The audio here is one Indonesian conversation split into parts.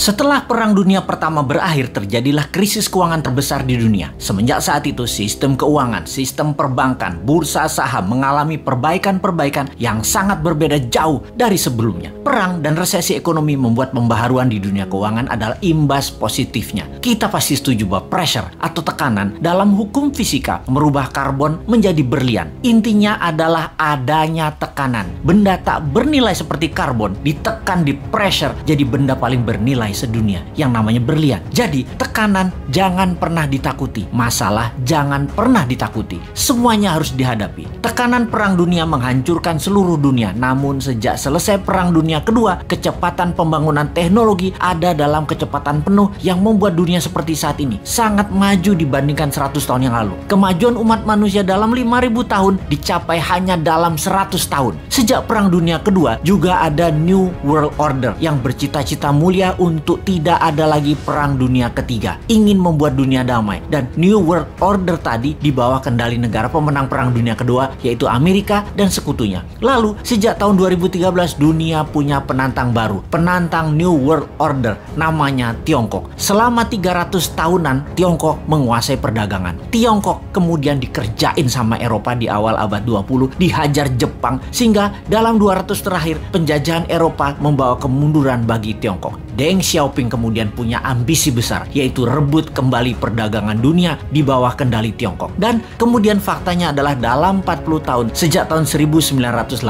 Setelah Perang Dunia Pertama berakhir, terjadilah krisis keuangan terbesar di dunia. Semenjak saat itu, sistem keuangan, sistem perbankan, bursa saham mengalami perbaikan-perbaikan yang sangat berbeda jauh dari sebelumnya. Perang dan resesi ekonomi membuat pembaharuan di dunia keuangan adalah imbas positifnya. Kita pasti setuju bahwa pressure atau tekanan dalam hukum fisika merubah karbon menjadi berlian. Intinya adalah adanya tekanan. Benda tak bernilai seperti karbon ditekan di pressure jadi benda paling bernilai sedunia yang namanya berlian. Jadi tekanan jangan pernah ditakuti, masalah jangan pernah ditakuti, semuanya harus dihadapi. Tekanan Perang Dunia menghancurkan seluruh dunia, namun sejak selesai Perang Dunia Kedua, kecepatan pembangunan teknologi ada dalam kecepatan penuh yang membuat dunia seperti saat ini sangat maju dibandingkan 100 tahun yang lalu. Kemajuan umat manusia dalam 5.000 tahun dicapai hanya dalam 100 tahun. Sejak Perang Dunia Kedua juga ada New World Order yang bercita-cita mulia untuk tidak ada lagi Perang Dunia Ketiga, ingin membuat dunia damai. Dan New World Order tadi di bawah kendali negara pemenang Perang Dunia Kedua, yaitu Amerika dan sekutunya. Lalu sejak tahun 2013 dunia punya penantang baru, penantang New World Order, namanya Tiongkok. Selama 300 tahunan Tiongkok menguasai perdagangan. Tiongkok kemudian dikerjain sama Eropa di awal abad 20, dihajar Jepang, sehingga dalam 200 terakhir penjajahan Eropa membawa kemunduran bagi Tiongkok. Deng Xiaoping kemudian punya ambisi besar, yaitu rebut kembali perdagangan dunia di bawah kendali Tiongkok. Dan kemudian faktanya adalah dalam 40 tahun, sejak tahun 1989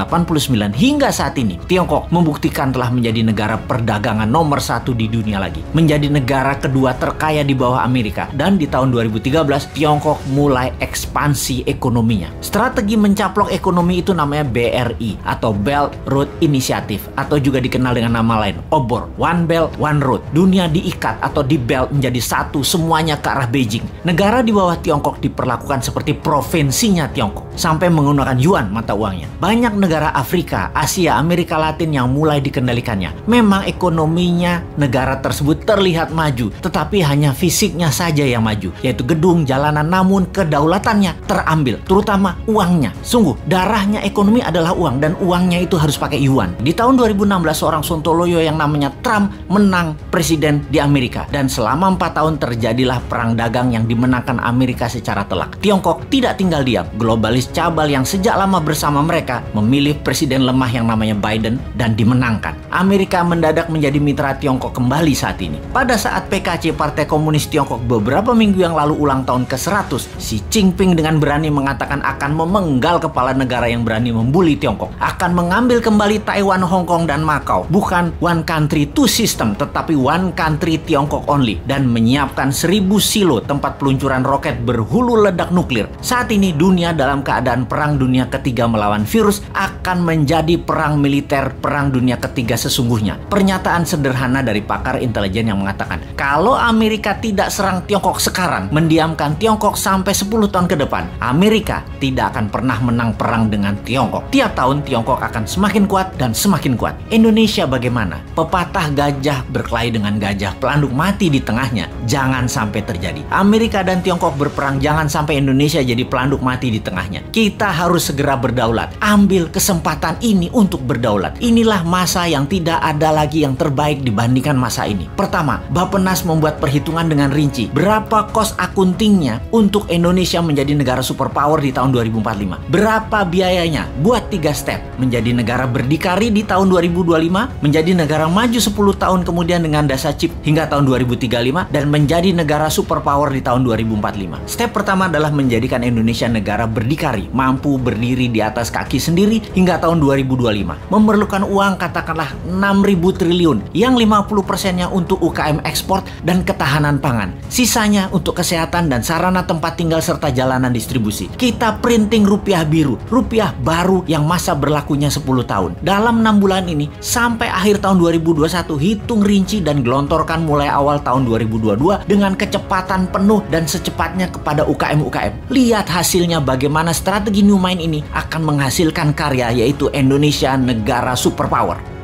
hingga saat ini, Tiongkok membuktikan telah menjadi negara perdagangan nomor 1 di dunia lagi. Menjadi negara kedua terkaya di bawah Amerika. Dan di tahun 2013, Tiongkok mulai ekspansi ekonominya. Strategi mencaplok ekonomi itu namanya BRI atau Belt Road Initiative, atau juga dikenal dengan nama lain, OBOR, One Belt One Road. Dunia diikat atau di belt menjadi satu, semuanya ke arah Beijing. Negara di bawah Tiongkok diperlakukan seperti provinsinya Tiongkok, sampai menggunakan yuan mata uangnya. Banyak negara Afrika, Asia, Amerika Latin yang mulai dikendalikannya. Memang ekonominya negara tersebut terlihat maju, tetapi hanya fisiknya saja yang maju, yaitu gedung, jalanan, namun kedaulatannya terambil, terutama uangnya. Sungguh, darahnya ekonomi adalah uang, dan uangnya itu harus pakai yuan. Di tahun 2016, seorang Sontoloyo yang namanya Trump menang presiden di Amerika, dan selama 4 tahun terjadilah perang dagang yang dimenangkan Amerika secara telak. Tiongkok tidak tinggal diam. Globalis cabal yang sejak lama bersama mereka memilih presiden lemah yang namanya Biden dan dimenangkan. Amerika mendadak menjadi mitra Tiongkok kembali saat ini. Pada saat PKC, Partai Komunis Tiongkok, beberapa minggu yang lalu ulang tahun ke-100, Xi Jinping dengan berani mengatakan akan memenggal kepala negara yang berani membuli Tiongkok, akan mengambil kembali Taiwan, Hong Kong, dan Macau. Bukan one country two system, tetapi one country Tiongkok only, dan menyiapkan 1000 silo tempat peluncuran roket berhulu ledak nuklir. Saat ini dunia dalam keadaan Perang Dunia Ketiga melawan virus akan menjadi perang militer Perang Dunia Ketiga sesungguhnya. Pernyataan sederhana dari pakar intelijen yang mengatakan, kalau Amerika tidak serang Tiongkok sekarang, mendiamkan Tiongkok sampai 10 tahun ke depan, Amerika tidak akan pernah menang perang dengan Tiongkok. Tiap tahun Tiongkok akan semakin kuat dan semakin kuat. Indonesia bagaimana? Pepatah gajah berkelahi dengan gajah, pelanduk mati di tengahnya. Jangan sampai terjadi. Amerika dan Tiongkok berperang, jangan sampai Indonesia jadi pelanduk mati di tengahnya. Kita harus segera berdaulat. Ambil kesempatan ini untuk berdaulat. Inilah masa yang tidak ada lagi yang terbaik dibandingkan masa ini. Pertama, Bappenas membuat perhitungan dengan rinci. Berapa cost accountingnya untuk Indonesia menjadi negara superpower di tahun 2045? Berapa biayanya? Buat 3 step. Menjadi negara berdikari di tahun 2025, menjadi negara maju 10 tahun kemudian dengan dasa chip hingga tahun 2035, dan menjadi negara superpower di tahun 2045. Step pertama adalah menjadikan Indonesia negara berdikari, mampu berdiri di atas kaki sendiri hingga tahun 2025. Memerlukan uang katakanlah 6.000 triliun, yang 50%-nya untuk UKM ekspor dan ketahanan pangan. Sisanya untuk kesehatan dan sarana tempat tinggal serta jalanan distribusi. Kita printing rupiah biru, rupiah baru yang masa berlakunya 10 tahun. Dalam 6 bulan ini sampai akhir tahun 2021, hitung rinci dan gelontorkan mulai awal tahun 2022 dengan kecepatan penuh dan secepatnya kepada UKM-UKM. Lihat hasilnya bagaimana strategi New Mind ini akan menghasilkan karya, yaitu Indonesia negara superpower.